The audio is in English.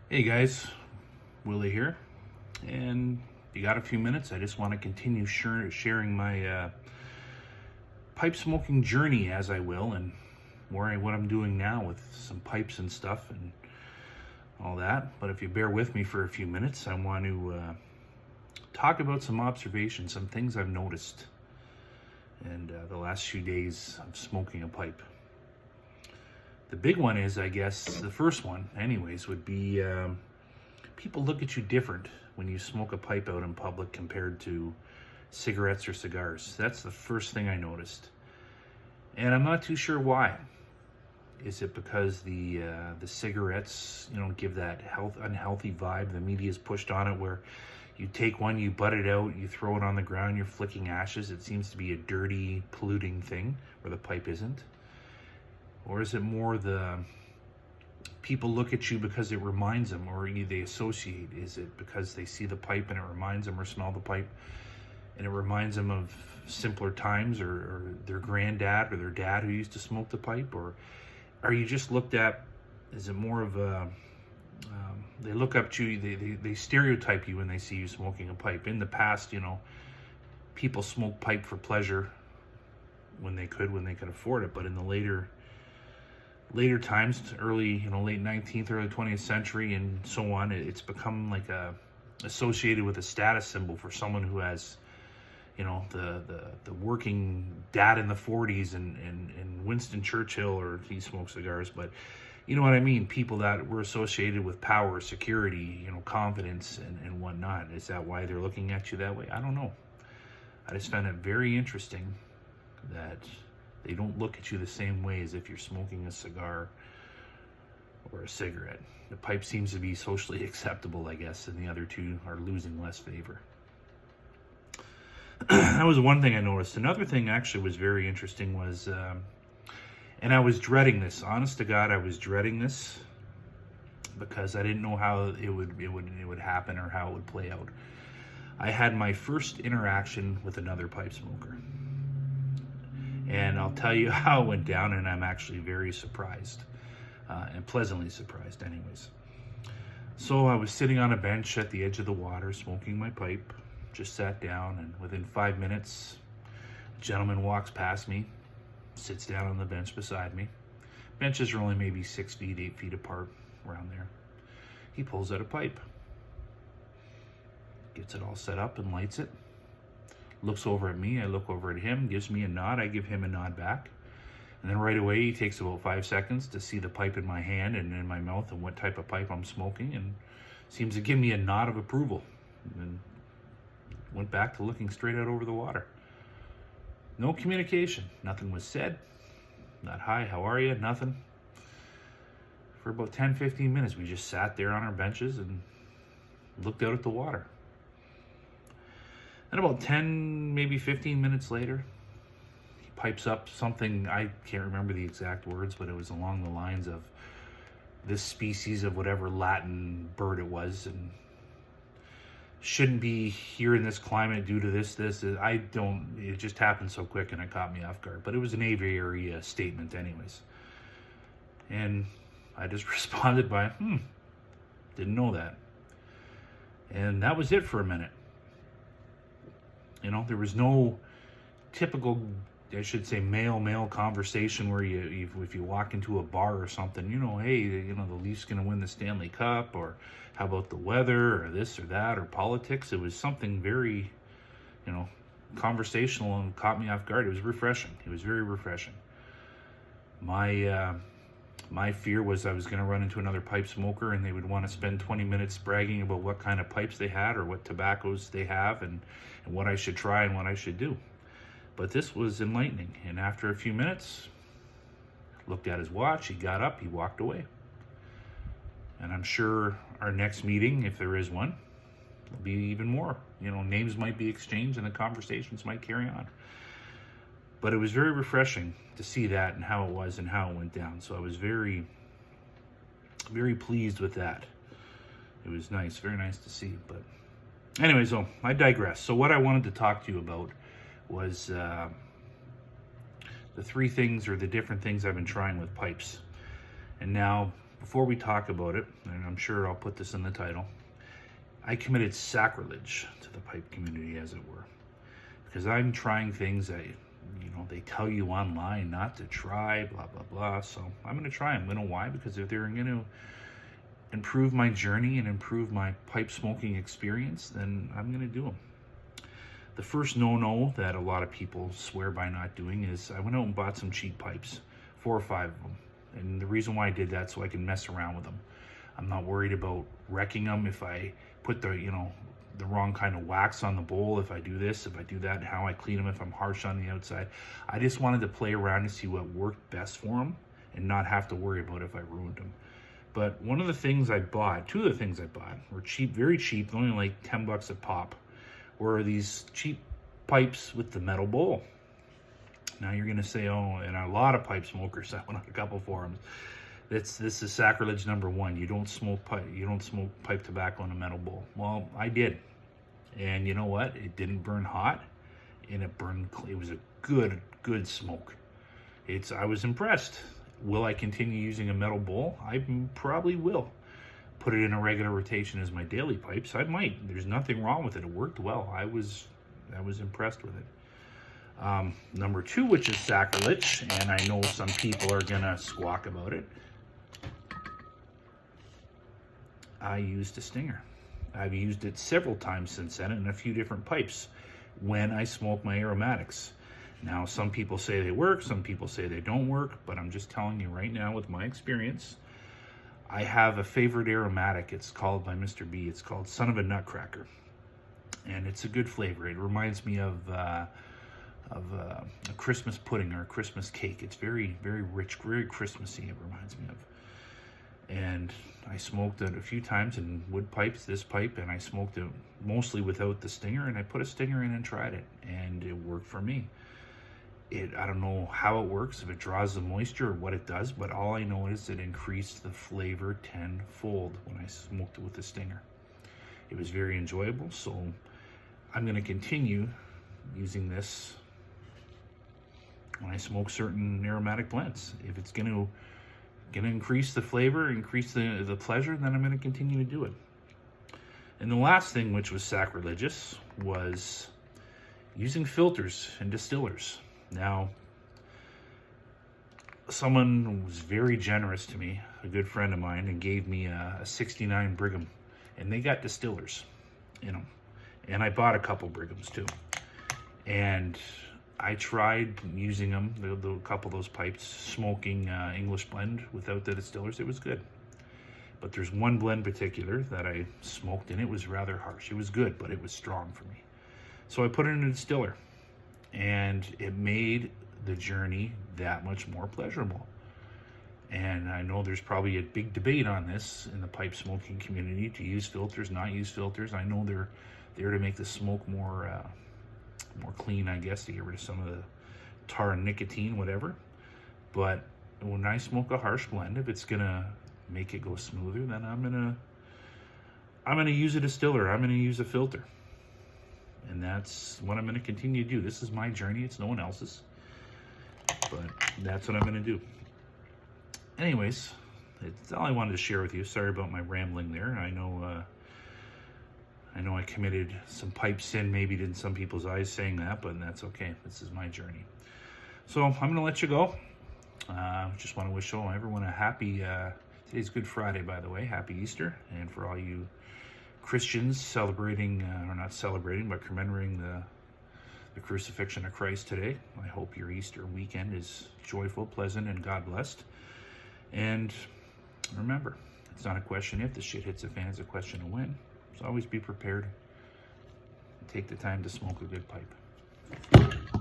Hey guys, Willie here, and you got a few minutes? I just want to continue sharing my pipe smoking journey as I will, and what I'm doing now with some pipes and stuff and all that. But if you bear with me for a few minutes, I want to talk about some observations, some things I've noticed in the last few days of smoking a pipe. The big one is, I guess, the first one, anyways, would be people look at you different when you smoke a pipe out in public compared to cigarettes or cigars. That's the first thing I noticed. And I'm not too sure why. Is it because the cigarettes, give that unhealthy vibe the media's pushed on it, where you take one, you butt it out, you throw it on the ground, you're flicking ashes. It seems to be a dirty, polluting thing where the pipe isn't. Or is it more the people look at you because it reminds them, or they associate? Is it because they see the pipe and it reminds them, or smell the pipe and it reminds them of simpler times, or their granddad or their dad who used to smoke the pipe? Or are you just looked at, is it more of a, they look up to you, they stereotype you when they see you smoking a pipe? In the past, people smoked pipe for pleasure when they could afford it, but in the later times, late 19th, early 20th century and so on, it's become like associated with a status symbol for someone who has, the working dad in the 40s and Winston Churchill, or he smoked cigars, but you know what I mean? People that were associated with power, security, confidence and whatnot. Is that why they're looking at you that way? I don't know. I just find it very interesting that they don't look at you the same way as if you're smoking a cigar or a cigarette. The pipe seems to be socially acceptable, I guess, and the other two are losing less favor. That was one thing I noticed. Another thing actually was very interesting was, and I was dreading this. Honest to God, I was dreading this because I didn't know how it would happen or how it would play out. I had my first interaction with another pipe smoker. And I'll tell you how it went down, and I'm actually very surprised, and pleasantly surprised anyways. So I was sitting on a bench at the edge of the water, smoking my pipe, just sat down, and within 5 minutes, a gentleman walks past me, sits down on the bench beside me. Benches are only maybe 6 feet, 8 feet apart, around there. He pulls out a pipe, gets it all set up and lights it. Looks over at me, I look over at him, gives me a nod, I give him a nod back. And then right away, he takes about 5 seconds to see the pipe in my hand and in my mouth and what type of pipe I'm smoking, and seems to give me a nod of approval. And then went back to looking straight out over the water. No communication, nothing was said. Not hi, how are you, nothing. For about 10-15 minutes, we just sat there on our benches and looked out at the water. And about 10, maybe 15 minutes later, he pipes up something, I can't remember the exact words, but it was along the lines of this species of whatever Latin bird it was, and shouldn't be here in this climate due to this. It just happened so quick and it caught me off guard. But it was an aviary statement anyways. And I just responded by, didn't know that. And that was it for a minute. There was no typical, I should say, male conversation where if you walk into a bar or something, hey, the Leafs going to win the Stanley Cup, or how about the weather, or this or that, or politics. It was something very, conversational, and caught me off guard. It was refreshing. It was very refreshing. My fear was I was going to run into another pipe smoker and they would want to spend 20 minutes bragging about what kind of pipes they had or what tobaccos they have and what I should try and what I should do. But this was enlightening. And after a few minutes, looked at his watch, he got up, he walked away. And I'm sure our next meeting, if there is one, will be even more. Names might be exchanged and the conversations might carry on. But it was very refreshing to see that and how it was and how it went down. So I was very, very pleased with that. It was nice, very nice to see. But anyway, so I digress. So what I wanted to talk to you about was the three things, or the different things I've been trying with pipes. And now before we talk about it, and I'm sure I'll put this in the title, I committed sacrilege to the pipe community, as it were, because I'm trying things that, they tell you online not to try, blah, blah, blah. So I'm going to try them. You know why? Because if they're going to improve my journey and improve my pipe smoking experience, then I'm going to do them. The first no-no that a lot of people swear by not doing is I went out and bought some cheap pipes, 4 or 5 of them. And the reason why I did that, so I can mess around with them. I'm not worried about wrecking them if I put the wrong kind of wax on the bowl, if I do this, if I do that, how I clean them, if I'm harsh on the outside. I just wanted to play around and see what worked best for them and not have to worry about if I ruined them. But two of the things I bought were cheap, very cheap, only like $10 a pop, were these cheap pipes with the metal bowl. Now you're gonna say, oh, and a lot of pipe smokers, I went on a couple forums, this is sacrilege number 1. You don't smoke pipe tobacco in a metal bowl. Well, I did. And you know what? It didn't burn hot, and it was a good smoke. I was impressed. Will I continue using a metal bowl? I probably will. Put it in a regular rotation as my daily pipes. I might. There's nothing wrong with it. It worked well. I was impressed with it. Number 2, which is sacrilege, and I know some people are gonna squawk about it. I used a stinger. I've used it several times since then in a few different pipes when I smoke my aromatics. Now, some people say they work, some people say they don't work, but I'm just telling you right now with my experience, I have a favorite aromatic. It's called by Mr. B. It's called Son of a Nutcracker, and it's a good flavor. It reminds me of a Christmas pudding or a Christmas cake. It's very, very rich, very Christmassy, it reminds me of. And I smoked it a few times in wood pipes, this pipe, and I smoked it mostly without the stinger, and I put a stinger in and tried it, and it worked for me. I don't know how it works, if it draws the moisture or what it does, but all I know is it increased the flavor tenfold when I smoked it with the stinger. It was very enjoyable, so I'm going to continue using this when I smoke certain aromatic blends. If it's going to increase the flavor, increase the pleasure, then I'm going to continue to do it. And the last thing, which was sacrilegious, was using filters and distillers. Now, someone was very generous to me, a good friend of mine, and gave me a 69 Brigham, and they got distillers, and I bought a couple Brighams too. And I tried using them, the couple of those pipes, smoking English blend without the distillers. It was good. But there's one blend particular that I smoked, and it was rather harsh. It was good, but it was strong for me. So I put it in a distiller, and it made the journey that much more pleasurable. And I know there's probably a big debate on this in the pipe smoking community, to use filters, not use filters. I know they're there to make the smoke more clean, I guess, to get rid of some of the tar and nicotine, whatever. But when I smoke a harsh blend, if it's gonna make it go smoother, then I'm gonna use a distiller. I'm gonna use a filter, and that's what I'm gonna continue to do. This is my journey; it's no one else's, but that's what I'm gonna do. Anyways, it's all I wanted to share with you. Sorry about my rambling there. I know I committed some pipe sin, maybe in some people's eyes, saying that, but that's okay. This is my journey. So I'm going to let you go. Just want to wish everyone a happy, today's Good Friday, by the way. Happy Easter. And for all you Christians celebrating, or not celebrating, but commemorating the crucifixion of Christ today, I hope your Easter weekend is joyful, pleasant, and God-blessed. And remember, it's not a question if the shit hits the fan, it's a question of when. So always be prepared. Take the time to smoke a good pipe.